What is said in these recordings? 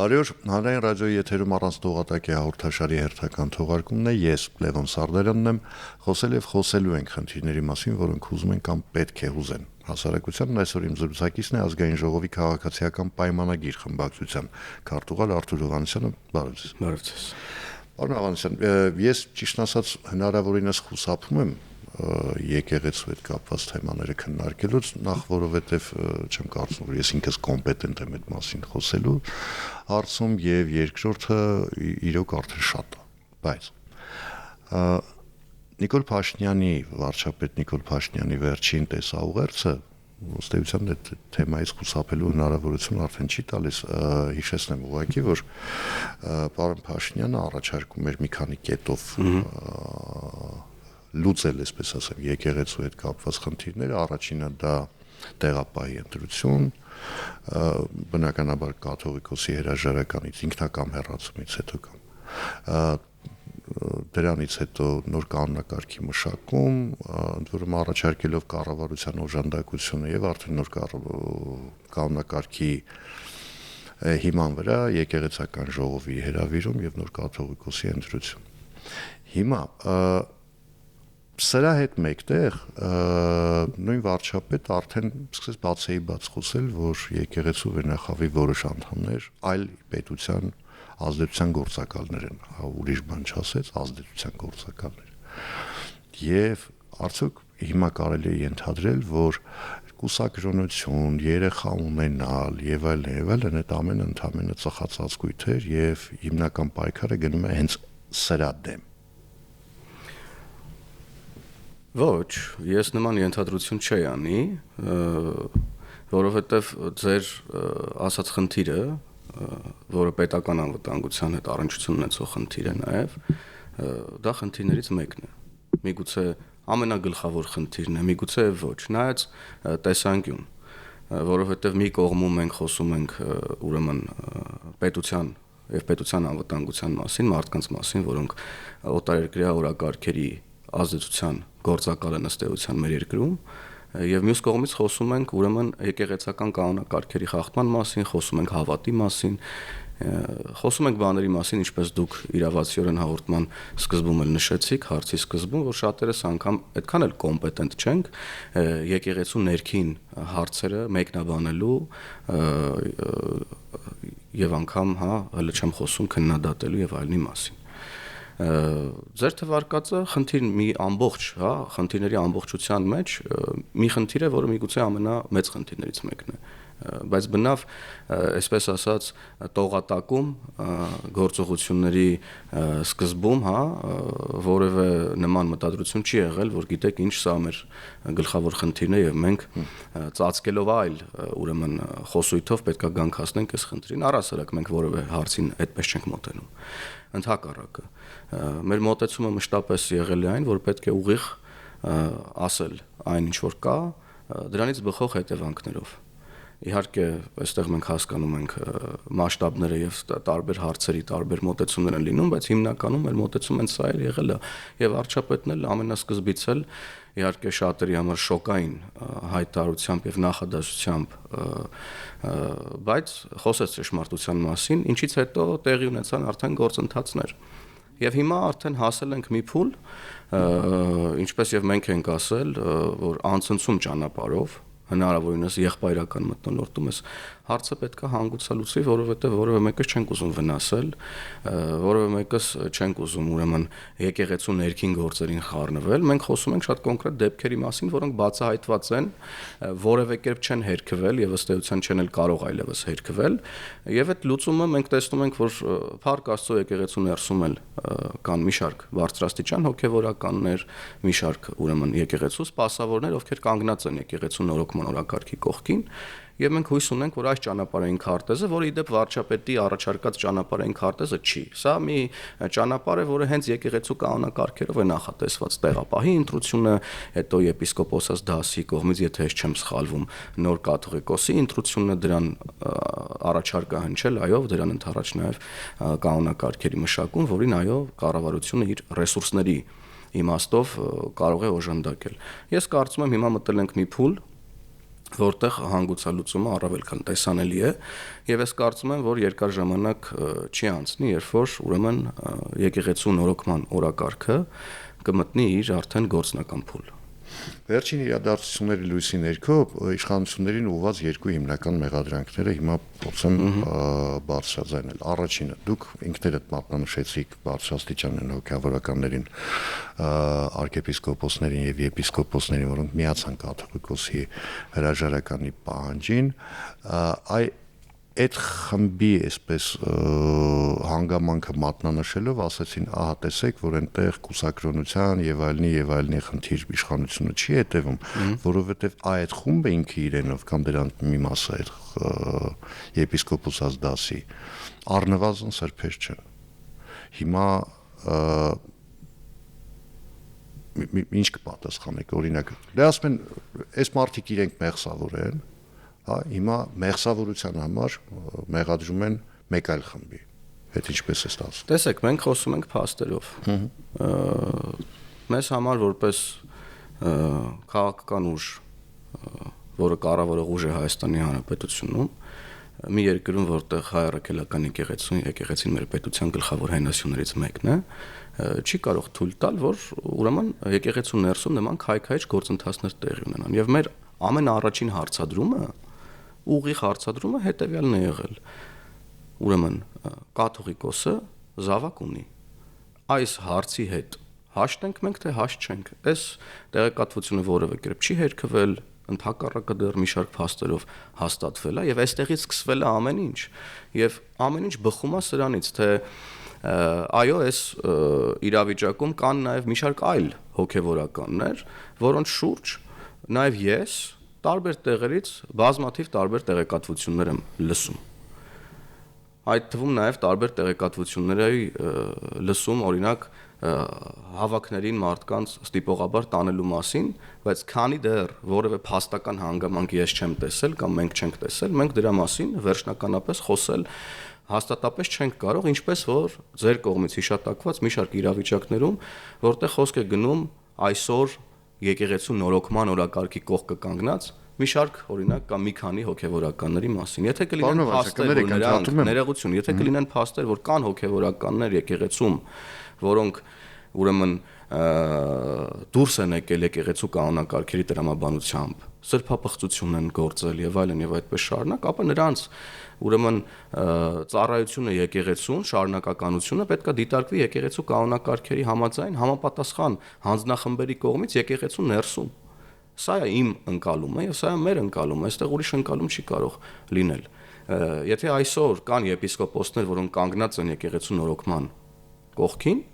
Բարի օր, հանրային ռադիոյի եթերում առանց տողատակի հաղորդաշարի հերթական թողարկումն է, ես Լևոն Սարդարյանն եմ, խոսել եւ խոսելու ենք խնդիրների մասին, որոնք ուզում են կամ պետք է ուզեն։ Հասարակությանն այսօր իմ զրուցակիցն է Ազգային ժողովի քաղաքացիական պայմանագիր խմբակցության քարտուղար Արթուր Հովհաննիսյանը, բարև ձեզ։ Բարև ձեզ։ Պարոն Հովհաննիսյան, ես ճիշտն ասած հնարավորինս խուսափում եմ եկեղեցու հետ կապված թեմաները քննարկելուց, նախ որովհետև չեմ կարծում, որ ես ինքս կոմպետենտ եմ այդ մասին խոսելու հարցում, եւ երկրորդը իրոք արդեն շատ է, բայց Նիկոլ Փաշինյանի, վարչապետ Նիկոլ Փաշինյանի վերջին տեսաուղերձը ըստ էության այդ թեմայից խուսափելու հնարավորություն արդեն չի տալիս, հիշեցնեմ ուղղակի, որ պարոն Փաշինյանը առաջարկում էր մի քանի կետով լուծել, այսպես ասեմ, եկեղեցու հետ կապված խնդիրները, առաջինը դա տեղապահի ընտրություն, բնականաբար կաթողիկոսի հրաժարականից, ինքնակամ հեռացումից հետո կամ դրանից հետո նոր կանոնակարգի մշակում, ընդ որում առաջարկելով կառավարության օժանդակությունը եւ արդեն նոր կանոնակարգի հիման վրա եկեղեցական ժողովի հրավիրում եւ նոր կաթողիկոսի ընտրություն։ Հիմա սրա հետ մեկտեղ նույն վարչապետ արդեն սկսեց բացեի բաց խոսել, որ եկեղեցու վերնախավի որոշ անդամներ այլ պետության ազդեցության գործակալներ են, ուրիշ բան չասեց, ազդեցության գործակալներ։ Եվ արդյոք հիմա կարելի է ենթադրել, որ կուսակրոնություն, երեխա ունենալ եւ այլն, այդ ամենը ընդամենը ծխացածկույթ էր եւ հիմնական պայքարը գնում է հենց սրա դեմ։ Ոչ, ես նման ենթադրություն չի անի, որովհետև ձեր ասած խնդիրը, որը պետական անվտանգության հետ առնչություն ունեցող խնդիր է նաև, դա խնդիրներից մեկն է։ Միգուցե ամենագլխավոր խնդիրն է, միգուցե ոչ, նայած տեսանկյուն, որովհետև մի կողմում մենք խոսում ենք ուրեմն պետության եւ պետության անվտանգության մասին, մարդկանց մասին, որոնք օտարերկրյա օրակարգերի ազդեցության գործակալ են ըստ էության մեր երկրում, եւ մյուս կողմից խոսում ենք ուրեմն եկեղեցական կանոնակարգերի խախտման մասին, խոսում ենք հավատի մասին, խոսում ենք բաների մասին, ինչպես դուք իրավացիորեն հաղորդման սկզբում էլ նշեցիք, հարցի սկզբում, որ շատերս անգամ այդքան էլ կոմպետենտ չենք եկեղեցու ներքին հարցերը մեկնաբանելու եւ անգամ, հələ չեմ խոսում քննադատելու եւ այլնի մասին։ Ձեր թվարկածը խնդիր մի ամբողջ, խնդիրների ամբողջության մեջ մի խնդիր է, որը միգուցե ամենամեծ խնդիրներից մեկն է, բայց բնավ, այսպես ասած, տողատակում գործողությունների սկզբում, որևէ նման մտադրություն չի եղել, որ գիտեք ինչ, սա մեր գլխավոր խնդիրն է եւ մենք ծածկելով այլ ուրեմն խոսույթով պետքա գանք հասնենք այս խնդրին, առասարակ մենք որևէ հարցին այդպես չենք մոտենում։ Ընդհակառակը մեր մոտեցումը մշտապես եղել է այն, որ պետք է ուղիղ ասել այն ինչ որ կա, դրանից բխող հետևանքներով։ Իհարկե, այստեղ մենք հասկանում ենք մասշտաբները եւ տարբեր հարցերի տարբեր մոտեցումներ են լինում, բայց հիմնականում մեր մոտեցումը սա էլ եղել է եւ վարչապետն էլ ամենասկզբից էլ իհարկե շատերի համար շոկային հայտարարությամբ եւ նախադասությամբ, բայց խոսեց ճշմարտության մասին, ինչից հետո տեղի ունեցան արդեն գործընթացներ։ Եվ հիմա արդեն հասել ենք մի փուլ, ինչպես եւ մենք ենք ասել, որ անցնցում ճանապարհով հնարավորինս եղբայրական մթնոլորտում ես հարցը պետք է հանգուցալուծի, որովհետև որևէ մեկս չենք ուզում վնասել, որևէ մեկս չենք ուզում ուրեմն եկեղեցու ներքին գործերին խառնվել։ Մենք խոսում ենք շատ կոնկրետ դեպքերի մասին, որոնք բացահայտված են, որևէ կերպ չեն հերքվել եւ ըստ էության չեն էլ կարող այլևս հերքվել, եւ այդ լուծումը մենք տեսնում ենք, որ Փառք Աստծո եկեղեցու ներսում էլ կան մի շարք բարձրաստիճան հոգեվորականներ, մի շարք ուրեմն եկեղեցու սպասավորներ, ովքեր կանգնած են եկեղեցու նորոգման օրակարգի կողքին, եւ մենք հույս ունենք, որ այս ճանապարհային քարտեզը, որը իդեպ վարչապետի առաջարկած ճանապարհային քարտեզը չի, սա մի ճանապարհ է, որը հենց եկեղեցու կանոնակարգերով է նախատեսված, տեղապահի ընտրությունը, հետո եպիսկոպոսաց դասի կողմից, եթե ես չեմ սխալվում, նոր կաթողիկոսի ընտրությունը, դրան առաջարկը հնչել, այո, դրան ընդառաջ նաեւ կանոնակարգերի մշակում, որին այո, կառավարությունը իր ռեսուրսների իմաստով կարող է օժանդակել։ Ես կարծում եմ հիմա մտել ենք մի փուլ, որտեղ հանգուցալուծումը առավել քան տեսանելի է, եւ ես կարծում եմ, որ երկար ժամանակ չի անցնի, երբ որ ուրեմն եկեղեցու նորոգման օրակարգը կմտնի իր արդեն գործնական փուլ։ Վերջին իրադարձությունների լույսի ներքո իշխանություններին ուղղված երկու հիմնական մեղադրանքները հիմա փորձեմ բարձրաձայնել։ Առաջինը, դուք ինքներդ մատնանշեցիք բարձրաստիճան հոգևորականներին, arczepiskoposներին եւ եպիսկոպոսներին, որոնք միացան կաթողիկոսի հրաժարականի պահանջին, այդ խմբի այսպես հանգամանքը մատնանշելով ասացին, ահա տեսեք, որ այնտեղ կուսակրոնության եւ այլնի խնդիր իշխանությունը չի հետևում, որովհետեւ այդ խումբը ինքը իրենով կամ դրանց մի մասը այդ եպիսկոպոսած դասի առնվազն սրբեր չեն։ Հիմա ինչ կպատասխանեք, օրինակ, դե ասում են, այս մարդիկ իրենք մեղսավոր են, հա, հիմա մեղսավորության համար մեղադրում են մեկ այլ խմբի։ Այդ ինչպես է ստացվում։ Տեսեք, մենք խոսում ենք փաստերով։ Մեզ համար որպես քաղաքական ուժ, որը կառավարող ուժ է Հայաստանի Հանրապետությունում, մի երկրում, որտեղ հայ առաքելական եկեղեցին մեր պետության գլխավոր հենասյուներից մեկն է, չի կարող թույլ տալ, որ ուրեմն եկեղեցու ներսում նման քայքայիչ գործընթացներ տեղի ունենան։ Եվ մեր ամենաառաջին հարցադրումը, ուղիղ հարցադրումը հետևյալն է եղել. ուրեմն կաթողիկոսը զավակ ունի։ Այս հարցի հետ հաշտենք մենք, թե հաշտ չենք։ Այս տեղեկատվությունը որևէ կերպ չի հերքվել, ընդհակառակը դեռ մի շարք փաստերով հաստատվել է, եւ այստեղից սկսվել է ամեն ինչ։ Եվ ամեն ինչ բխում է սրանից, թե այո, այս իրավիճակում կան նաև մի շարք այլ հոգևորականներ, որոնց շուրջ նաև ես տարբեր տեղերից բազմաթիվ տարբեր տեղեկատվություններ եմ լսում։ Այդ թվում նաև տարբեր տեղեկատվությունների լսում, օրինակ հավաքներին մարդկանց ստիպողաբար տանելու մասին, բայց քանի դեռ որևէ փաստական հանգամանք ես չեմ տեսել կամ մենք չենք տեսել, մենք դրա մասին վերջնականապես խոսել հաստատապես չենք կարող, ինչպես որ ձեր կողմից հիշատակված մի շարք իրավիճակներում, որտեղ խոսք է գնում այսօր եկեղեցու նորոգման օրակարգի կողքը կանգնած մի շարք օրինակ կամ մի քանի հոգևորականների մասին։ Եթե կլինեն փաստեր, որ նրանք ներողություն, եթե կլինեն փաստեր, որ կան հոգևորականներ եկեղեցում, որոնք ուրեմն դուրս են եկել եկեղեցու կանոնակարգերի տրամաբանությամբ, սրբապղծություն են գործել եւ այդպես շարունակ, ապա նրանց ուրեմն ծառայությունը եկեղեցուն, շարունակականությունը պետք է դիտարկվի եկեղեցու կանոնակարգերի համաձայն համապատասխան հանձնախմբերի կողմից եկեղեցու ներսում։ Սա է իմ ընկալումը եւ սա է մեր ընկալումը, այստեղ ուրիշ ընկալում չի կարող լինել։ Եթե այսօր կան եպիսկոպոսներ, որոնք կանգնած են եկեղեցու նորոգման կողքին,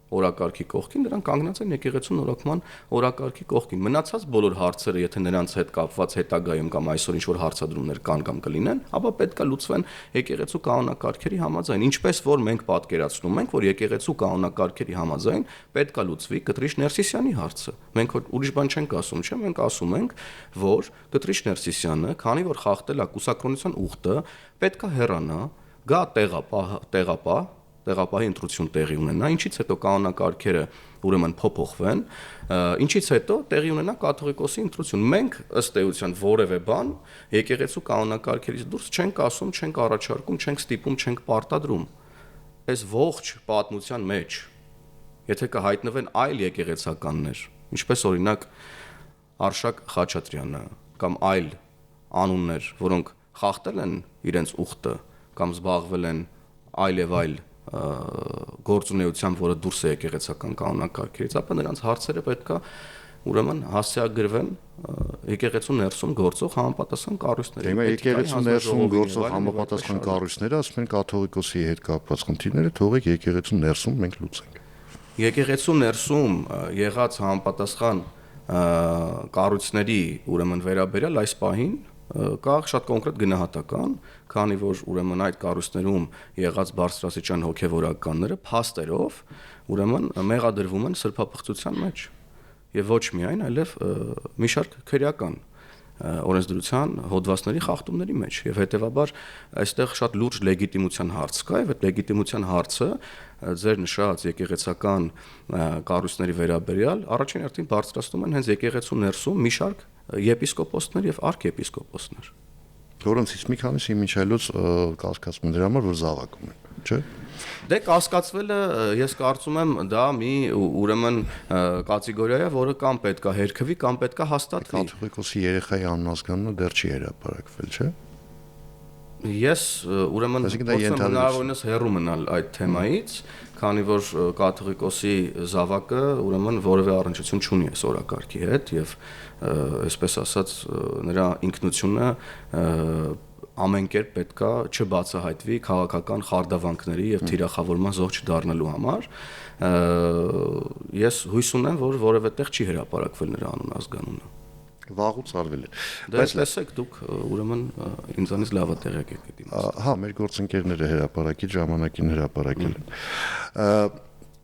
օրակարգի կողքին, նրանք կանգնած են եկեղեցու նորոգման օրակարգի կողքին։ Մնացած բոլոր հարցերը, եթե նրանց հետ կապված հետագայում կամ այսօր ինչ-որ հարցադրումներ կան կամ կլինեն, ապա պետք է լուծվեն եկեղեցու կանոնակարգերի համաձայն, ինչպես որ մենք պատկերացնում ենք, որ եկեղեցու կանոնակարգերի համաձայն պետք է լուծվի Կտրիչ Ներսիսյանի հարցը։ Մենք ուրիշ բան չենք ասում, չէ՞, մենք ասում ենք, որ Կտրիչ Ներսիսյանը, քանի որ խախտել է կուսակրոնության ուխտը, պետք է հեռանա, գա տեղապահի ընտրություն տեղի ունենա, ինչից հետո կանոնակարգերը ուրեմն փոփոխվեն, ինչից հետո տեղի ունենա կաթողիկոսի ընտրություն։ Մենք ըստ էության որևէ բան եկեղեցու կանոնակարգերից դուրս չենք ասում, չենք առաջարկում, չենք ստիպում, չենք պարտադրում։ Այս ողջ պատմության մեջ, եթե կհայտնվեն այլ եկեղեցականներ, ինչպես օրինակ Արշակ Խաչատրյանը կամ այլ անուններ, որոնք խախտել են իրենց ուխտը կամ զբաղվել են այլ եւ այլ գործունեությամբ, որը դուրս է եկեղեցական կանոնակարգերից, ապա նրանց հարցերը պետքա ուրեմն հասցեագրվեն եկեղեցու ներսում գործող համապատասխան կառույցների։ Հիմա եկեղեցու ներսում գործող համապատասխան կառույցները ասում են կաթողիկոսի հետ կապված խնդիրները թողեք եկեղեցու ներսում մենք լուծենք։ Եկեղեցու ներսում եղած համապատասխան կառույցների ուրեմն վերաբերյալ այս պահին կա շատ կոնկրետ գնահատական, քանի որ ուրեմն այդ կառույցներում եղած բարձրաստիճան հոգևորականները փաստերով ուրեմն մեղադրվում են սրբապղծության մեջ եւ ոչ միայն, այլև մի շարք քրեական օրենսդրության հոդվածների խախտումների մեջ եւ հետեւաբար այստեղ շատ լուրջ լեգիտիմության հարց կա եւ այդ լեգիտիմության հարցը ձեր նշած եկեղեցական կառույցների վերաբերյալ առաջին հերթին բարձրացնում են հենց եկեղեցու ներսում մի շարք եպիսկոպոսներ եւ արքեպիսկոպոսներ։ Որոնցից մի քանիսի միջայլոց կասկածում դրա համար որ զավակում են, չէ՞։ Դե կասկածվելը ես կարծում եմ դա մի ուրեմն կատեգորիա է, որը կամ պետքա հերքվի, կամ պետքա հաստատվի։ Կաթողիկոսի երեխայի անունազգանումը դեռ չի հրապարակվել, չէ՞։ Ես ուրեմն փորձեմ հնարավորինս հեռու մնալ այդ թեմայից, քանի որ կաթողիկոսի զավակը ուրեմն որևէ առնչություն չունի այս օրակարգի հետ եւ այսպես ասած նրա ինքնությունը ամեն կերպ պետքա չբացահայտվի քաղաքական խարդավանքների եւ թիրախավորման զոհ չդառնալու համար։ Ես հույս ունեմ, որ որևէ տեղ չի հրապարակվել նրա անուն-ազգանունը։ Վաղուց արվել է։ Բայց լսեք դուք ուրեմն ինձանից լավ տեղյակ եք դիմաց։ Հա, մեր գործընկերները հրապարակի ժամանակին հրապարակել են։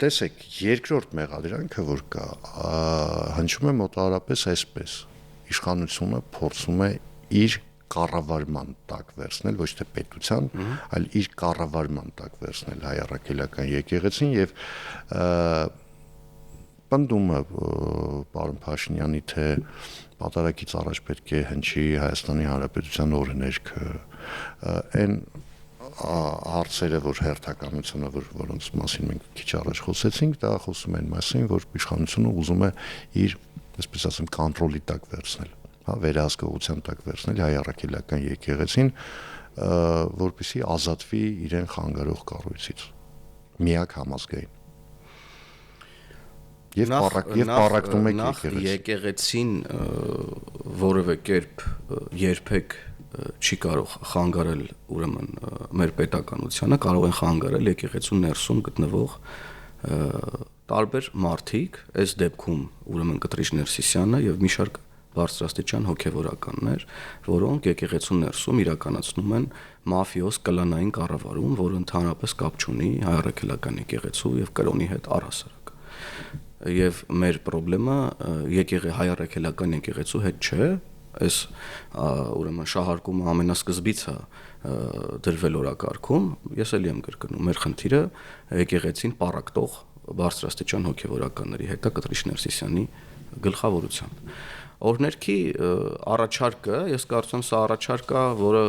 Տեսեք, երկրորդ մեղադրանքը որ կա, հնչում է մոտավորապես այսպես. իշխանությունը փորձում է իր կառավարման տակ վերցնել, ոչ թե պետության, այլ իր կառավարման տակ վերցնել հայ առաքելական եկեղեցին եւ պնդումը պարոն Փաշինյանի թե պատարագից առաջ պետք է հնչի Հայաստանի Հանրապետության օրհներգը, այն հարցերը, որ հերթականությունը, որոնց մասին մենք քիչ առաջ խոսեցինք, դա խոսում են մասին, որ իշխանությունը ուզում է իր, այսպես ասեմ, կոնտրոլի տակ վերցնել, հա, վերահսկողության տակ վերցնել հայ առաքելական եկեղեցին, որպեսզի ազատվի իրեն խանգարող կառույցից, միակ համազգային։ Եվ պարակտում եք եկեղեցին որևէ կերպ երբեք չի կարող խանգարել ուրեմն մեր պետականությանը, կարող են խանգարել եկեղեցու ներսում գտնվող տարբեր մարդիկ, այս դեպքում ուրեմն Կտրիչ Ներսիսյանը եւ մի շարք բարձրաստիճան հոգեվորականներ, որոնք եկեղեցու ներսում իրականացնում են մաֆիոզ կլանային կառավարում, որը ընդհանրապես կապ չունի հայ առաքելական եկեղեցու եւ կրոնի հետ առհասարակ։ Եվ մեր խնդրումը հայ առաքելական եկեղեցու հետ չէ, այս ուրեմն շահարկումը ամենասկզբից է դրվել օրակարգում, ես էլի եմ կրկնում, մեր խնդիրը եկեղեցին պարակտող բարձրաստիճան հոգեվորականների հետ է Կտրիչ Ներսիսյանի գլխավորությամբ։ Օրհներգի առաջարկը, ես կարծում եմ սա առաջարկ է, որը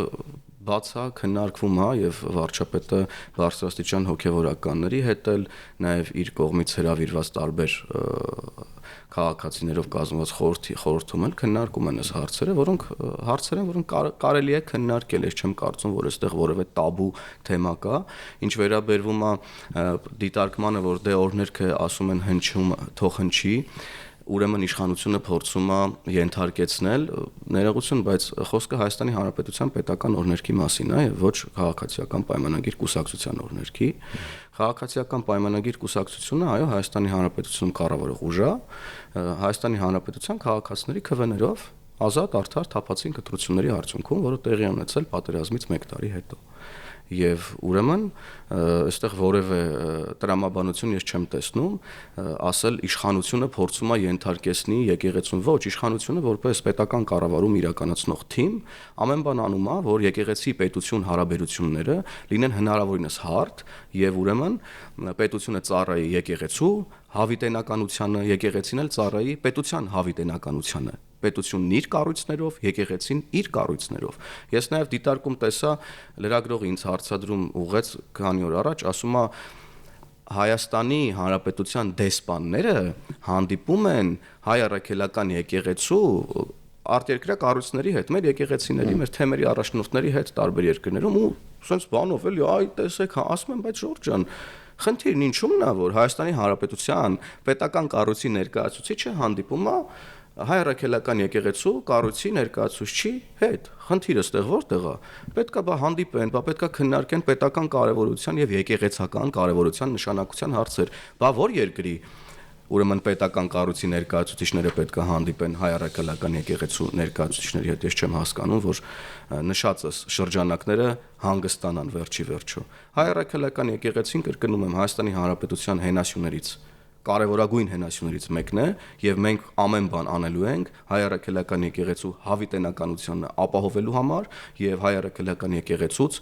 բացա քննարկվում է եւ վարչապետը բարձրաստիճան հոգեվորականների հետ էլ նաեւ իր կողմից հրավիրված տարբեր քաղաքացիներով կազմված խորհրդում են քննարկում են այս հարցերը, որոնք կարելի է քննարկել, ես չեմ կարծում, որ այստեղ որևէ տաբու թեմա կա, ինչ վերաբերվում է դիտարկմանը, որ դե օրհներգը ասում են հնչում, թող հնչի, ուրեմն իշխանությունը փորձում է ենթարկեցնել ներողություն, բայց խոսքը Հայաստանի Հանրապետության պետական օրհներգի մասին է եւ ոչ քաղաքացիական պայմանագիր կուսակցության օրհներգի։ Քաղաքացիական պայմանագիր կուսակցությունը, այո, Հայաստանի Հանրապետությունում կառավարող ուժ է, Հայաստանի Հանրապետության քաղաքացիների քվեներով ազատ արդար թափածին կտրությունների արդյունքում, որը տեղի ունեցել պատերազմից 1 տարի հետո։ Եվ ուրեմն այստեղ որևէ տրամաբանություն ես չեմ տեսնում, ասել իշխանությունը փորձում է ենթարկեցնի եկեղեցուն, ոչ, իշխանությունը որպես պետական կառավարում իրականացնող թիմ ամեն բան անում է, որ եկեղեցի պետություն հարաբերությունները լինեն հնարավորինս հարթ եւ ուրեմն պետությունը ծառայի եկեղեցու հավիտենականությանը, եկեղեցին էլ ծառայի պետության հավիտենականությանը, պետությունն իր կառույցներով, եկեղեցին իր կառույցներով։ Ես նաև դիտարկում տեսա լրագրողը ինձ հարցադրում ուղեց քանի օր առաջ, ասում է Հայաստանի Հանրապետության դեսպանները հանդիպում են հայ առաքելական եկեղեցու արտերկրյա կառույցների հետ, մեր եկեղեցիների, մեր թեմերի առաջնորդների հետ տարբեր երկրներում ու sense բանով էլի, այ տեսեք, հա, ասում եմ, բայց Ժորժ ջան, խնդիրն ինչու՞մն է, որ Հայաստանի Հանրապետության պետական կառույցի ներկայացուցիչը հանդիպում է հայ առաքելական եկեղեցու կառույցի ներկայացուցչի հետ։ Խնդիրը ստեղ որտեղ է։ Պետքա բա հանդիպեն, բա պետքա քննարկեն պետական կարևորության եւ եկեղեցական կարևորության նշանակության հարցեր։ Բա որ երկրի ուրեմն պետական կառույցի ներկայացուցիչները պետք է հանդիպեն հայ առաքելական եկեղեցու ներկայացուցիչների հետ, ես չեմ հասկանում, որ նշածս շրջանակները հանգստանան վերջի վերջո։ Հայ առաքելական եկեղեցին, կրկնում եմ, Հայաստանի Հանրապետության հենասյուներից կարևորագույն հենասյուներից մեկն է եւ մենք ամեն բան անելու ենք հայ առաքելական եկեղեցու հավիտենականությունը ապահովելու համար եւ հայ առաքելական եկեղեցուց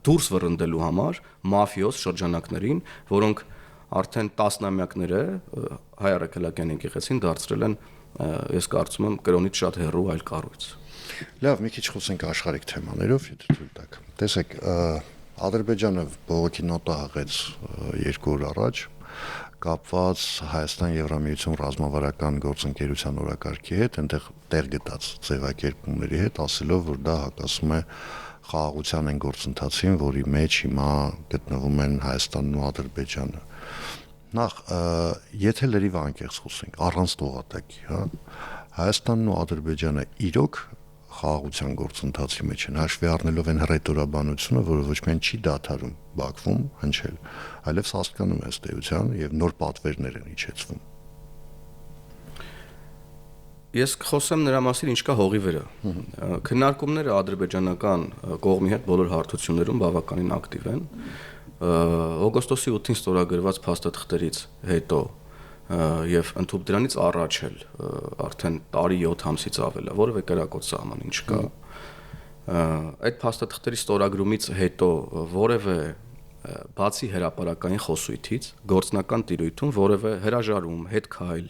դուրս վռնդելու համար մաֆիոզ շրջանակներին, որոնք արդեն տասնամյակներ է հայ առաքելական եկեղեցին դարձրել են ես կարծում եմ կրոնից շատ հեռու այլ կառույց։ Լավ, մի քիչ խոսենք աշխարհիկ թեմաներով, եթե թույլ տաք։ Տեսեք, Ադրբեջանը բողոքի նոտա հղեց 2 օր առաջ կապված Հայաստան-Եվրամիություն ռազմավարական գործընկերության օրակարգի հետ, այնտեղ տեղ գտած ձևակերպումների հետ, ասելով, որ դա հակասում է խաղաղության այն գործընթացին, որի մեջ հիմա գտնվում են Հայաստանն ու Ադրբեջանը։ Նախ, եթե լրիվ անկեղծ խոսենք, առանց տողատակի, հա, Հայաստանն ու Ադրբեջանը իրոք խաղաղության գործընթացի մեջ են, հաշվի առնելով այն հռետորաբանությունը, որը ոչ միայն չի դադարում Բաքվում հնչել, այլև հասկանում է ըստ էության եւ նոր պատվերներ են իջեցվում։ Ես կխոսեմ նրա մասին, ինչ կա հողի վրա։ Քննարկումները ադրբեջանական կողմի հետ բոլոր հարթություններում բավականին ակտիվ են։ Օգոստոսի 8-ին ստորագրված փաստաթղթերից հետո եւ ընդհանուր դրանից առաջ էլ արդեն տարի 7 ամսից ավել է, որովե կրակոտ սահման չկա։ Այդ փաստաթղթերի ստորագրումից հետո որևէ բացի հրապարակային խոսույթից գործնական տիրույթում որևէ հրաժարում, հետքայլ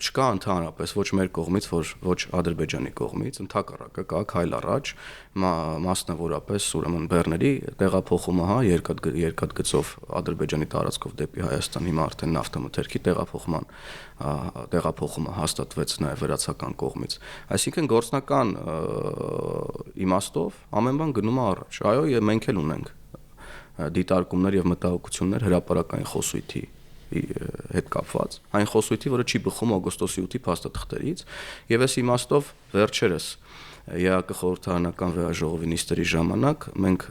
չկա ընդհանրապես ոչ մեր կողմից, ոչ Ադրբեջանի կողմից, ընդհակառակը կա քայլ առաջ, մասնավորապես ուրեմն բեռների տեղափոխումը, հա, երկաթգծով Ադրբեջանի տարածքով դեպի Հայաստան, հիմա արդեն նավթամթերքի տեղափոխումը հաստատվեց նաև վրացական կողմից։ Այսինքն գործնական իմաստով ամեն բան գնում է առաջ։ Այո, եւ մենք էլ ունենք դիտարկումներ եւ մտահոգություններ հրապարակային խոսույթի հետ կապված, այն խոսույթի, որը չի բխում օգոստոսի 8-ի փաստաթղթերից, եւ այս իմաստով վերջերս ԵԱԿ խորհրդարանական վեաժողովի նիստերի ժամանակ մենք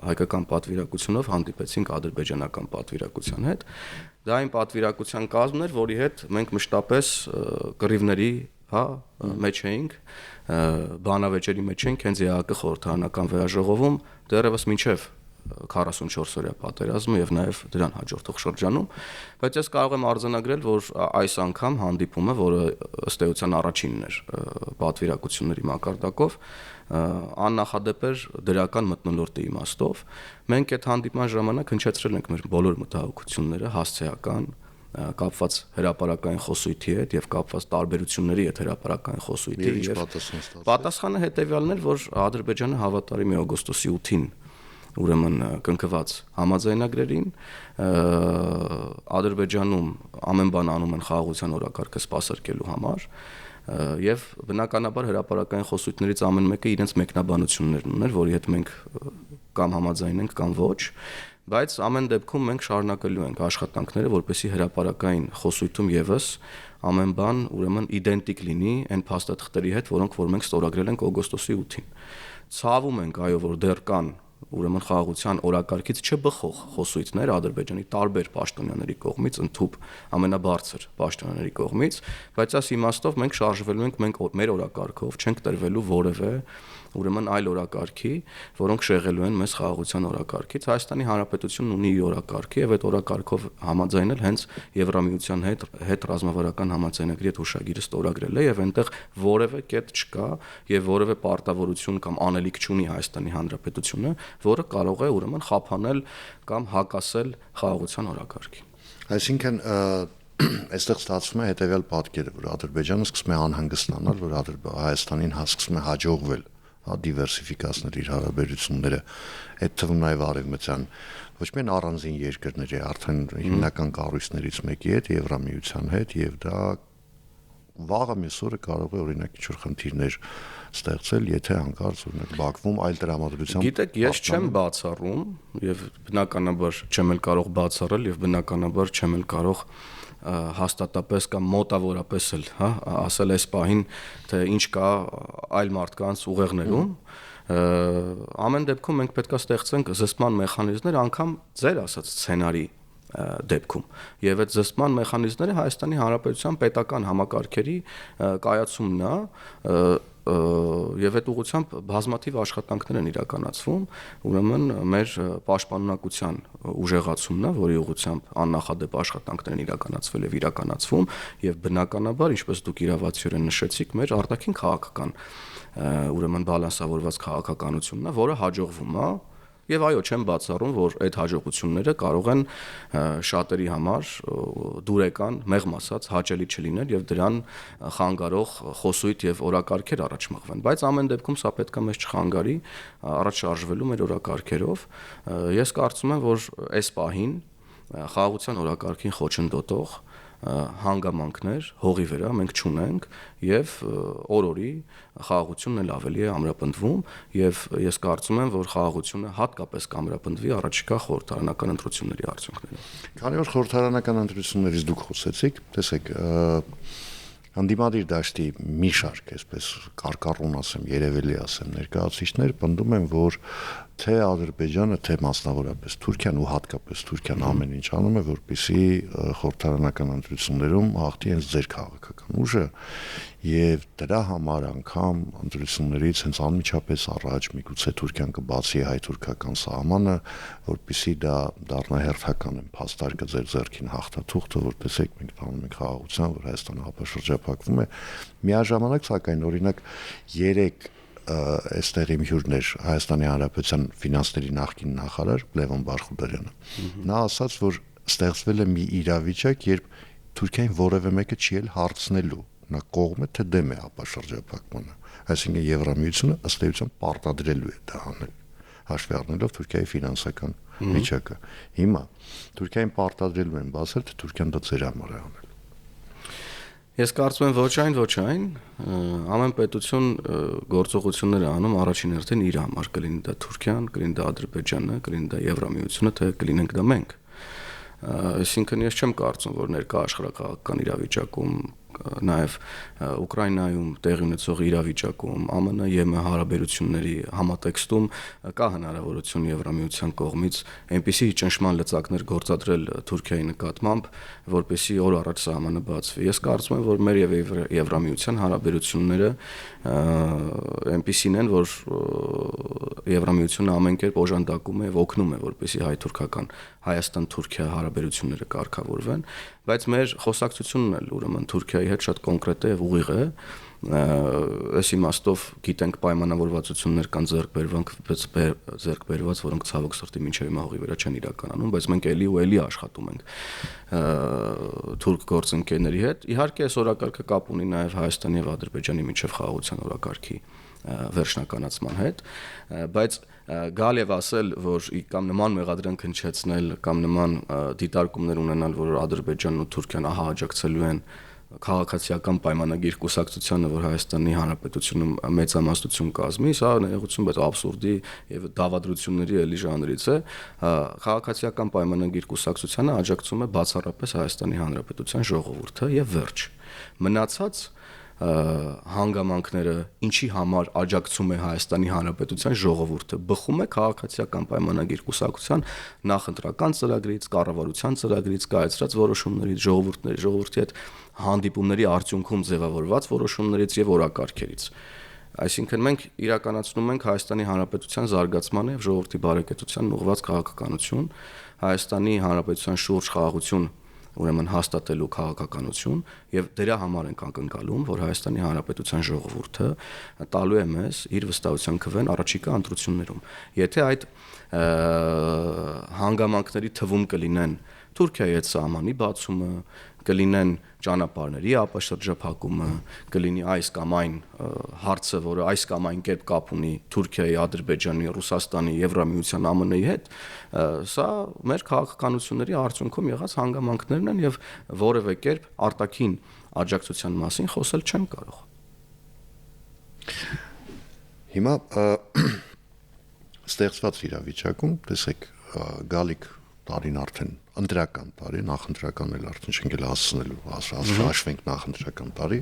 հայկական պատվիրակությունով հանդիպեցինք ադրբեջանական պատվիրակության հետ։ Դա այն պատվիրակության կազմն էր, որի հետ մենք մշտապես կռիվների, հա, մեջ էինք, բանավեճերի մեջ էինք հենց ԵԱԿ խորհրդարանական վեաժողովում դեռևս մինչև 44-օրյա պատերազմը եւ նաեւ դրան հաջորդող շրջանում, բայց ես կարող եմ արձանագրել, որ այս անգամ հանդիպումը, որը ըստ էության առաջինն էր պատվիրակությունների մակարդակով, աննախադեպ էր դրական մթնոլորտի իմաստով, մենք այդ հանդիպման ժամանակ հնչեցրել ենք մեր բոլոր մտահոգությունները հասցեական կապված հրապարակային խոսույթի հետ եւ կապված տարբերությունների հետ հրապարակային խոսույթի եւ պատասխանը հետեւյալն էր, որ Ադրբեջանը հավատարիմ է օգոստոսի 8-ին ուրեմն կնքված համաձայնագրերին, Ադրբեջանում ամեն բան անում են խաղաղության օրակարգը սպասարկելու համար եւ բնականաբար հրապարակային խոսույթներից ամեն մեկը իրենց մեկնաբանություններն ուներ, որի հետ մենք կամ համաձայնենք կամ ոչ, բայց ամեն դեպքում մենք շարունակելու ենք աշխատանքները, որպեսզի հրապարակային խոսույթում եւս ամեն բան ուրեմն իդենտիկ լինի այն փաստաթղթերի հետ, որոնք որ մենք ստորագրել ենք օգոստոսի 8-ին։ Ցավում ենք, այո, որ դեռ կան ուրեմն խաղաղության օրակարգից չբխող խոսույթներ Ադրբեջանի տարբեր պաշտոնյաների կողմից, ընդհանուր ամենաբարձր պաշտոնյաների կողմից, բայց այս իմաստով մենք շարժվելու ենք մեր օրակարգով, չենք տրվելու որևէ ուրեմն այլ օրակարգի, որոնք շեղելու են մեզ խաղաղության օրակարգից։ Հայաստանի Հանրապետությունն ունի իր օրակարգը եւ այդ օրակարգով համաձայնել հենց Եվրամիության հետ ռազմավարական համաձայնագրի հետ հուշագիրը ստորագրել է եւ այնտեղ որևէ կետ չկա եւ որևէ պարտավորություն կամ անելիք չունի Հայաստանի Հանրապետությունը, որը կարող է ուրեմն խափանել կամ հակասել խաղաղության օրակարգին։ Այսինքն այստեղ ստացվում է հետեւյալ պատկերը, որ Ադրբեջանը սկսում է անհանգստանալ, որ Հայաստանին հասկսում է հաջողվել դիվերսիֆիկացնել իր հարաբերությունները, այդ թվում նաև արևմտյան ոչ միայն առանձին երկրների, արդեն հիմնական կառույցներից մեկի հետ, Եվրամիության հետ, եւ դա վաղը մյուս օրը կարող է օրինակ ինչ-որ խնդիրներ ստեղծել, եթե հանկարծ օրինակ Բաքվում այլ տրամադրությամբ։ Գիտեք, ես չեմ բացառում եւ բնականաբար չեմ էլ կարող բացառել եւ բնականաբար չեմ էլ կարող հաստատապես կամ մոտավորապես էլ, հա, ասել այս պահին, թե ինչ կա այլ մարդկանց ուղեղներում, ամեն դեպքում մենք պետք է ստեղծենք զսպման մեխանիզմներ անգամ ձեր ասած սցենարի դեպքում եւ այդ զսպման մեխանիզմները Հայաստանի Հանրապետության պետական համակարգերի կայացումն է եւ այդ ուղղությամբ բազմաթիվ աշխատանքներ են իրականացվում, ուրեմն մեր պաշտպանունակության ուժեղացումն է, որի ուղղությամբ աննախադեպ աշխատանքներ են իրականացվել եւ իրականացվում եւ բնականաբար, ինչպես դուք իրավացիորեն նշեցիք, մեր արտաքին քաղաքական ուրեմն բալանսավորված քաղաքականությունն է, որը հաջողվում է Եվ այո, չեմ բացառում, որ այդ հաջողությունները կարող են շատերի համար դուրեկան, մեղմ ասած, հաճելի չլինել եւ դրան խանգարող խոսույթ եւ օրակարգեր առաջ մղվեն, բայց ամեն դեպքում սա պետք է մեզ չխանգարի առաջ շարժվելու մեր օրակարգերով։ Ես կարծում եմ, որ այս պահին խաղաղության օրակարգին խոչընդոտող հանգամանքներ հողի վրա մենք չունենք եւ օրորի խաղաղությունն էլ ավելի է ամրապնդվում եւ ես կարծում եմ, որ խաղաղությունը հատկապես կամրապնդվի առաջիկա խորհրդարանական ընտրությունների արդյունքներով։ Քանի որ խորհրդարանական ընտրություններից դուք խոսեցիք, տեսեք, հանդիմադիր դաշտի մի շարք, այսպես կարկառուն ասեմ, երևելի ասեմ, ներկայացուցիչներ պնդում են, որ թե Ադրբեջանը, թե մասնավորապես Թուրքիան ու հատկապես Թուրքիան ամեն ինչ անում է, որպեսզի խորհրդարանական ընտրություններում հաղթի հենց ձեր քաղաքական ուժը եւ դրա համար անգամ ընտրություններից հենց անմիջապես առաջ միգուցե Թուրքիան կբացի հայ-թուրքական սահմանը, որպեսզի դա դառնա հերթական փաստարկը ձեր ձեռքին հաղթաթուղթը, որ տեսեք մենք տանում ենք խաղաղության, որ Հայաստանը հապաշրջափակվում է։ Միաժամանակ սակայն օրինակ 3 այստեղ իմ հյուրներ Հայաստանի Հանրապետության ֆինանսների նախկին նախարար Լևոն Բարխուդարյանը նա ասաց, որ ստեղծվել է մի իրավիճակ, երբ Թուրքիային որևէ մեկը չի էլ հարցնելու նա կողմ է թե դեմ է հապաշրջափակմանը, այսինքն Եվրամիությունը ըստ էության պարտադրելու է դա անել, հաշվի առնելով Թուրքիայի ֆինանսական վիճակը։ Հիմա Թուրքիային պարտադրելու են, բացել թե Թուրքիան դա ձեր համար է անել։ Ես կարծում եմ ոչ այն, ամեն պետություն գործողություններ է անում առաջին հերթին իր համար, կլինի դա Թուրքիան, կլինի դա Ադրբեջանը, կլինի դա Եվրամիությունը, թե կլինենք դա մենք։ Այսինքն ես չեմ կարծում, որ ներկա աշխարհակաղակական իրավիճակում նաև Ուկրաինայում տեղի ունեցող իրավիճակում ԱՄՆ-ԵՄ հարաբերությունների համատեքստում կա հնարավորություն Եվրամիության կողմից այնպիսի ճնշման լծակներ գործադրել Թուրքիայի նկատմամբ, որպեսզի օր առաջ սահմանը բացվի։ Ես կարծում եմ, որ մեր եւ Եվրամիության հարաբերությունները այնպիսին են, որ Եվրամիությունը ամեն կերպ օժանդակում է եւ օգնում է, որպեսզի հայ-թուրքական Հայաստան-Թուրքիա հարաբերությունները կարգավորվեն, բայց մեր խոսակցությունն էլ ուրեմն Թուրքիայի հետ շատ կոնկրետ է եւ ուղիղ է։ Այս իմաստով գիտենք պայմանավորվածություններ կան ձեռք բերված, որոնք ցավոք սրտի մինչև հիմա հողի վրա չեն իրականանում, բայց մենք էլի ու էլի աշխատում ենք թուրք գործընկերների հետ։ Իհարկե, այս օրակարգը կապ ունի նաև Հայաստանի եւ Ադրբեջանի միջև խաղաղության օրակարգի վերջնականացման հետ, բայց գալ եւ ասել, որ կամ նման մեղադրանք հնչեցնել կամ նման դիտարկումներ ունենալ, որ Ադրբեջանն ու Թուրքիան ահա աջակցելու են քաղաքացիական պայմանագիր կուսակցությանը, որ Հայաստանի Հանրապետությունում մեծամասնություն կազմի, սա ներողություն, բայց աբսուրդի եւ դավադրությունների էլի ժանրից է։ Քաղաքացիական պայմանագիր կուսակցությանը աջակցում է բացառապես Հայաստանի Հանրապետության ժողովուրդը եւ վերջ։ Մնացած հանգամանքները, ինչի համար աջակցում է Հայաստանի Հանրապետության ժողովուրդը, բխում է քաղաքացիական պայմանագիր կուսակցության նախընտրական ծրագրից, կառավարության ծրագրից, կայացրած որոշումներից, ժողովրդի հետ հանդիպումների արդյունքում ձևավորված որոշումներից եւ օրակարգերից։ Այսինքն մենք իրականացնում ենք Հայաստանի Հանրապետության զարգացման եւ ժողովրդի բարեկեցության ուղղված քաղաքականություն, Հայաստանի Հանրապետության շուրջ խաղաղություն ուրեմն հաստատելու քաղաքականություն եւ դրա համար ենք ակնկալում, որ Հայաստանի Հանրապետության ժողովուրդը տալու է մեզ իր վստահության քվեն առաջիկա ընտրություններում։ Եթե այդ հանգամանքների թվում կլինեն Թուրքիայի հետ սահմանի բացումը, կլինեն ճանապարհների ապաշրջափակումը, կլինի այս կամ այն հարցը, որը այս կամ այն կերպ կապ ունի Թուրքիայի, Ադրբեջանի, Ռուսաստանի, Եվրամիության, ԱՄՆ-ի հետ, սա մեր քաղաքականությունների արդյունքում եղած հանգամանքներն են եւ որևէ կերպ արտաքին աջակցության մասին խոսել չեմ կարող։ Հիմա ստեղծված իրավիճակում, տեսեք, գալիք տարին արդեն ընտրական տարի, նախընտրական էլ արդեն չենք էլ հասցնելու, հաշվենք նախընտրական տարի,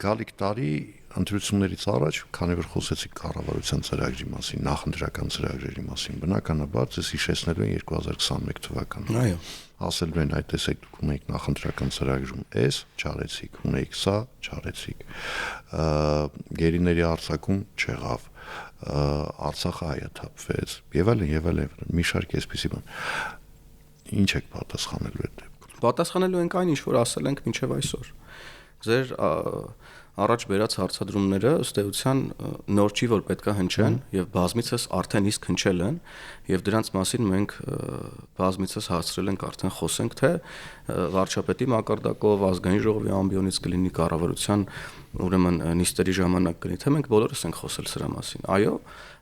գալիք տարի ընտրություններից առաջ, քանի որ խոսեցիք կառավարության ծրագրի մասին, նախընտրական ծրագրերի մասին, բնականաբար ձեզ հիշեցնելու են 2021 թվականը։ Այո։ Ասելու են, այդ տեսեք, դուք ունեիք նախընտրական ծրագրում էս, չարեցիք, ունեիք սա, չարեցիք։ Գերիների արձակում չեղավ, Արցախը հայաթափվեց, եւ այլն, մի շարք էսպիսի բան։ Ինչ եք պատասխանելու այդ դեպքում։ Պատասխանելու ենք այն, ինչ որ ասել ենք մինչև այսօր։ ձեր առաջ բերած հարցադրումները ըստ էության նոր չի որ պետքա հնչեն եւ բազմիցս արդեն իսկ հնչել են եւ դրանց մասին մենք բազմիցս հասցրել ենք արդեն խոսենք թե վարչապետի մակարդակով ազգային ժողովի ամբիոնից կլինի կառավարության ուրեմն նիստերի ժամանակ կլինի թե մենք բոլորս ենք խոսել սրա մասին այո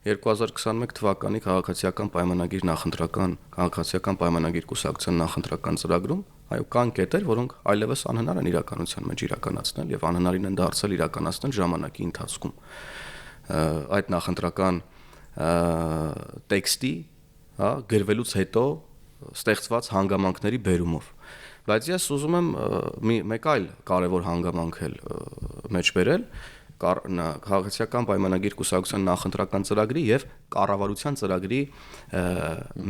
2021 թվականի քաղաքացիական պայմանագիր նախընտրական քաղաքացիական պայմանագիր կուսակցության նախընտրական ծրագրում այո կան կետեր որոնք այլևս անհնար են իրականության մեջ իրականացնել եւ անհնարին են դարձել իրականացնել ժամանակի ընթացքում այդ նախընտրական տեքստի հա գրվելուց հետո ստեղծված հանգամանքների բերումով բայց ես ուզում եմ մեկ այլ կարևոր հանգամանք էլ մեջ բերել քաղաքացիական պայմանագիր կուսակցության նախընտրական ծրագրի եւ կառավարության ծրագրի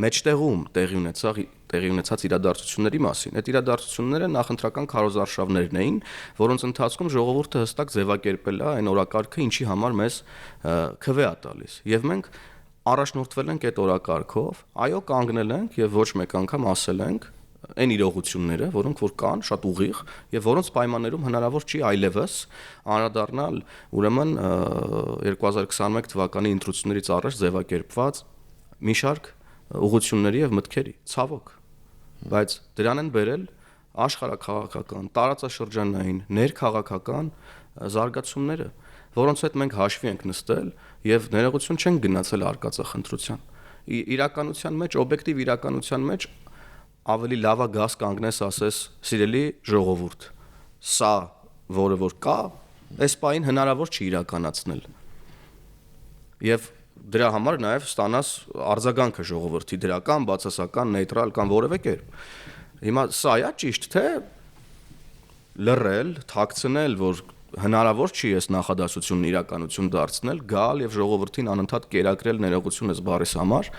մեջտեղում տեղի ունեցած իրադարձությունների մասին։ Այդ իրադարձությունները նախընտրական քարոզարշավներն էին, որոնց ընթացքում ժողովուրդը հստակ ձևակերպել է այն օրակարգը, ինչի համար մեզ քվե է տալիս։ Եվ մենք առաջնորդվել ենք այդ օրակարգով, այո, կանգնել ենք եւ ոչ մեկ անգամ ասել ենք այն իրողությունները, որոնք որ կան, շատ ուղիղ եւ որոնց պայմաններում հնարավոր չի այլևս անդրադառնալ ուրեմն 2021 թվականի ընտրություններից առաջ ձևակերպված մի շարք ուղղությունների եւ մտքերի, ցավոք, բայց դրան են բերել աշխարհաքաղաքական, տարածաշրջանային, ներքաղաքական զարգացումները, որոնց հետ մենք հաշվի ենք նստել եւ ներողություն չենք գնացել արկածախնդրության։ Իրականության մեջ, օբյեկտիվ իրականության մեջ ավելի լավ է գաս կանգնես ասես սիրելի ժողովուրդ սա որը որ կա այս պահին հնարավոր չի իրականացնել եւ դրա համար նաեւ ստանաս արձագանքը ժողովրդի դրական բացասական նեյտրալ կամ որևէ կերպ հիմա սա է ճիշտ թե լռել թաքցնել որ հնարավոր չի այս նախադասությունն իրականություն դարձնել գալ եւ ժողովրդին անընդհատ կերակրել ներողություն ես բարիս համար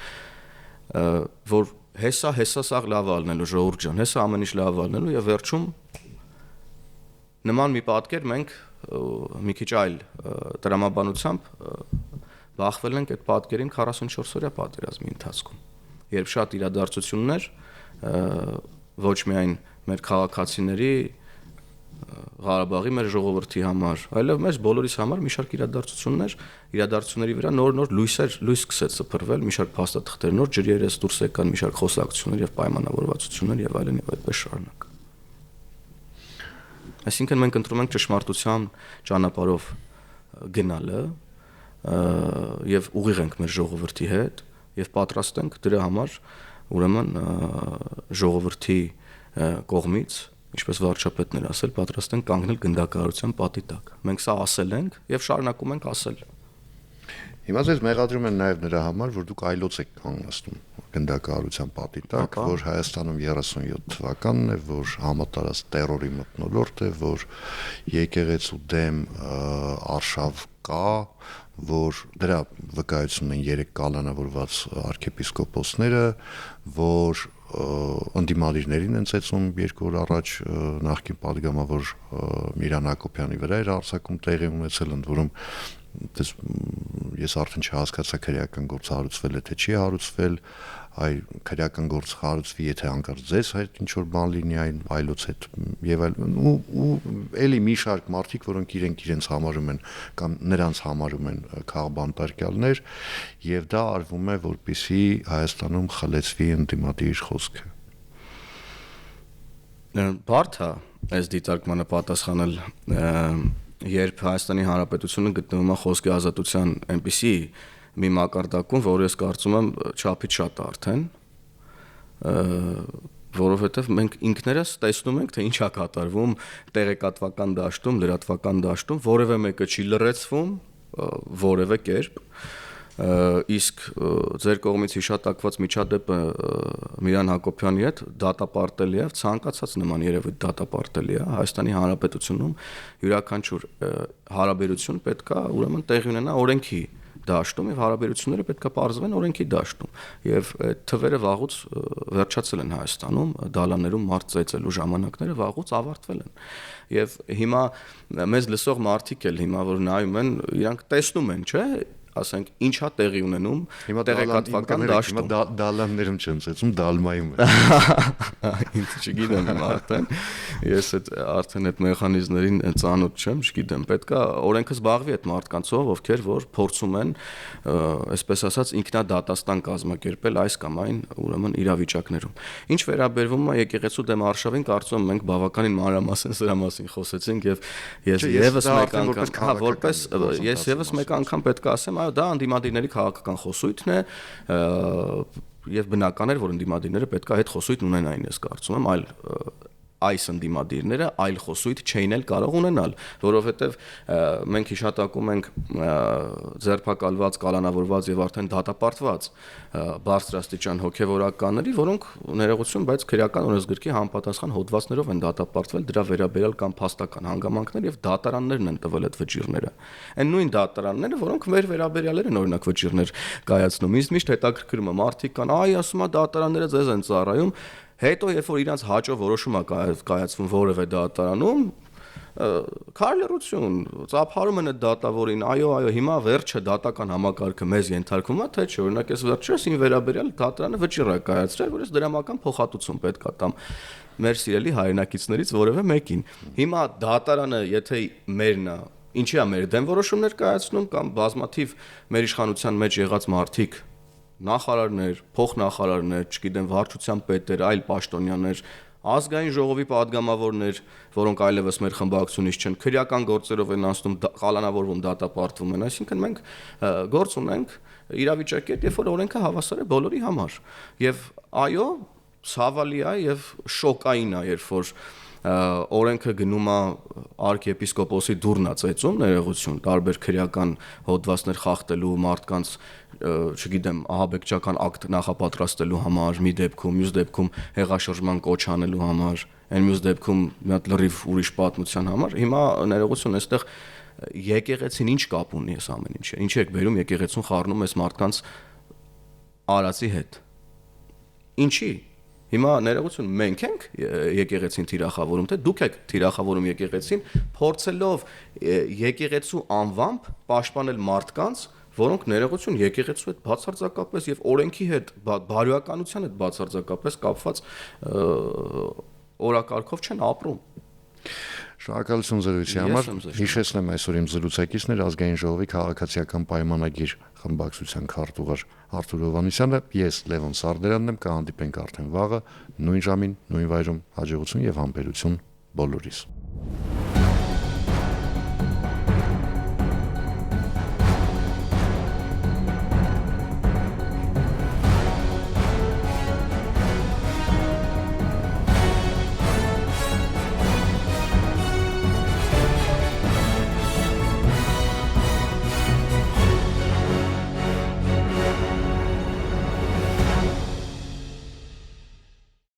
որ հեսա սաղ լավ ալնելու ժողովուրդ ջան, հեսա ամեն ինչ լավ ալնելու եւ վերջում նման մի պատկեր մենք մի քիչ այլ տրամաբանությամբ բախվել ենք այդ պատկերին 44-օրյա պատերազմի ընթացքում, երբ շատ իրադարձություններ ոչ միայն մեր քաղաքացիների Ղարաբաղի մեր ժողովրդի համար, այլև մեզ բոլորիս համար մի շարք իրադարձությունների վրա նոր լույս սկսեց սփռվել, մի շարք փաստաթղթեր, նոր ջրերես դուրս եկան, մի շարք խոսակցություններ եւ պայմանավորվածություններ եւ այլն եւ այդպես շարունակ։ Այսինքն մենք ընտրում ենք ճշմարտության ճանապարհով գնալը եւ ուղիղ ենք մեր ժողովրդի հետ եւ պատրաստ ենք դրա համար ուրեմն ժողովրդի կողմից ինչպես վարչապետն էր ասել, պատրաստ են կանգնել գնդակահարության պատի տակ։ Մենք սա ասել ենք եւ շարունակում ենք ասել։ Հիմա ձեզ մեղադրում են նաեւ նրա համար, որ դուք այլոց եք կանգնեցնում գնդակահարության պատի տակ, որ Հայաստանում 37 թվականն է, որ համատարած տերորի մթնոլորտ է, որ եկեղեցու դեմ արշավ կա, որ դրա վկայությունն են 3 կալանավորված arczepiskoposները, որ ընդդիմադիրներին են ծեցում 2 օր առաջ նախկին падգամավոր Միրան Հակոբյանի վրա էր արձակում տեղի ունեցել, ընդ որում ես արդեն չհասկացա քրեական գործ հարուցվել է թե չի հարուցվել, այ քրեական գործ հարուցվի, եթե հանկարծ ձեզ հետ ինչ որ բան լինի այն այլոց հետ եւ այլն ու էլի մի շարք մարդիկ, որոնք իրենց համարում են կամ նրանց համարում են քաղբանտարկյալներ եւ դա արվում է որպեսզի Հայաստանում խլեցվի ընդդիմադիր խոսքը։ Բարդ է այս դիտարկմանը պատասխանել երբ Հայաստանի Հանրապետությունը գտնվում է խոսքի ազատության այնպիսի մի մակարդակում, որ ես կարծում եմ չափից շատ արդեն, որովհետև մենք ինքներս տեսնում ենք, թե ինչ է կատարվում տեղեկատվական դաշտում, լրատվական դաշտում, որևէ մեկը չի լրացվում, որևէ կերպ, իսկ ձեր կողմից հիշատակված միջադեպը Միրան Հակոբյանի հետ դատապարտելի է, ցանկացած նման երևույթ դատապարտելի է Հայաստանի Հանրապետությունում յուրաքանչյուր հարաբերություն պետք է ուրեմն տեղի ունենա օրենքի դաշտում եւ հարաբերությունները պետք է պարզվեն օրենքի դաշտում եւ այդ թվերը վաղուց վերջացել են Հայաստանում դալաներում մարդ ծեծելու ժամանակները վաղուց ավարտվել են եւ հիմա մեզ լսող մարդիկ էլ հիմա որ նայում են իրանք տեսնում են չէ ասենք, ինչա տեղի ունենում Հիմա տեղեկատվական դաշտում։ դալաններում չեմ ծեցում, դալմայում է։ Ինձ չգիտեմ արդեն։ Ես արդեն այդ մեխանիզմներին ծանոթ չեմ, չգիտեմ։ Պետքա օրենքը զբաղվի այդ մարդկանցով, ովքեր որ փորձում են, այսպես ասած, ինքնադատաստան կազմակերպել այս կամ այն, ուրեմն իրավիճակներում։ Ինչ վերաբերվում է եկեղեցու դեմ արշավին, կարծում եմ մենք բավականին մանրամասն սրա մասին խոսեցինք եւ ես եւս մեկ անգամ, որպես ես եւս մեկ անգամ պետք է ասեմ, այո, դա ընդդիմադիրների քաղաքական խոսույթն է եւ բնական է, որ ընդդիմադիրները պետք է այդ խոսույթն ունենային, ես կարծում եմ, այլ այս ընդդիմադիրները այլ խոսույթ չէին էլ կարող ունենալ, որովհետև մենք հիշատակում ենք ձերբակալված, կալանավորված եւ արդեն դատապարտված բարձրաստիճան հոգեվորականների, որոնք ներողություն, բայց քրեական օրենսգրքի համապատասխան հոդվածներով են դատապարտվել, դրա վերաբերյալ կամ փաստական հանգամանքներ եւ դատարաններն են տվել այդ վճիռները։ Այն նույն դատարանները, որոնք մեր վերաբերյալ են օրինակ վճիռներ կայացնում։ Ինձ միշտ հետաքրքրում է մարդիկ կան, այ ասում է դատարանները ձեզ են ծառայում, հետո երբ որ իրանց հաճո որոշում է կայացվում որևէ դատարանում, քարլերություն, ծափարում են այդ դատավորին, այո, հիմա վերջը դատական համակարգը մեզ ենթարկվում է, թե չէ, օրինակ ես վերջերս ին վերաբերյալ դատարանը վճիռ է կայացրել, որ ես դրամական փոխհատուցում պետք է տամ մեր սիրելի հայրենակիցներից որևէ մեկին։ Հիմա դատարանը, եթե մերն է, ինչի է մեր դեմ որոշումներ կայացնում կամ բազմաթիվ մեր իշխանության մեջ եղած մարդիկ նախարարներ, փոխնախարարներ, չգիտեմ, վարչության պետեր, այլ պաշտոնյաներ, ազգային ժողովի падգամավորներ, որոնք այլևս մեր խմբակցությունից չեն, քրեական գործերով են անցնում, կալանավորվում, դատապարտվում են, այսինքն մենք գործ ունենք իրավիճակի հետ, երբ որ օրենքը հավասար է բոլորի համար։ Եվ այո, ցավալի է եւ շոկային է, երբ որ օրենքը գնում է arczepiskopos-ի դուրնա ծեծում, ներողություն, տարբեր քրեական հոդվածներ խախտելու, մարդկանց, չգիտեմ, ահաբեկչական ակտ նախապատրաստելու համար, մի դեպքում, մյուս դեպքում հեղաշրջման կոչ անելու համար, այն մյուս դեպքում մի հատ լրիվ ուրիշ պատմության համար։ Հիմա ներողություն, այստեղ եկեղեցին ինչ կապ ունի այս ամեն ինչը։ Ինչ եք բերում եկեղեցուն խառնում այս մարդկանց արածի հետ։ Ինչի։ Հիմա ներողություն, մենք ենք եկեղեցին թիրախավորում, թե դուք եք թիրախավորում եկեղեցին, փորձելով եկեղեցու անվամբ պաշտպանել մարդկանց, որոնք ներողություն եկեղեցու հետ բացարձակապես եւ օրենքի հետ, բարոյականության հետ բացարձակապես կապված օրակարգով չեն ապրում։ Շնորհակալություն զրույցի համար։ Հիշեցնեմ այսօր իմ զրուցակիցներ Ազգային ժողովի քաղաքացիական պայմանագիր խմբակցության քարտուղար Արթուր Հովհաննիսյանը, ես Լևոն Սարդարանն եմ, կհանդիպենք արդեն վաղը նույն ժամին, նույն վայրում, հաջողություն եւ համբերություն բոլորիս։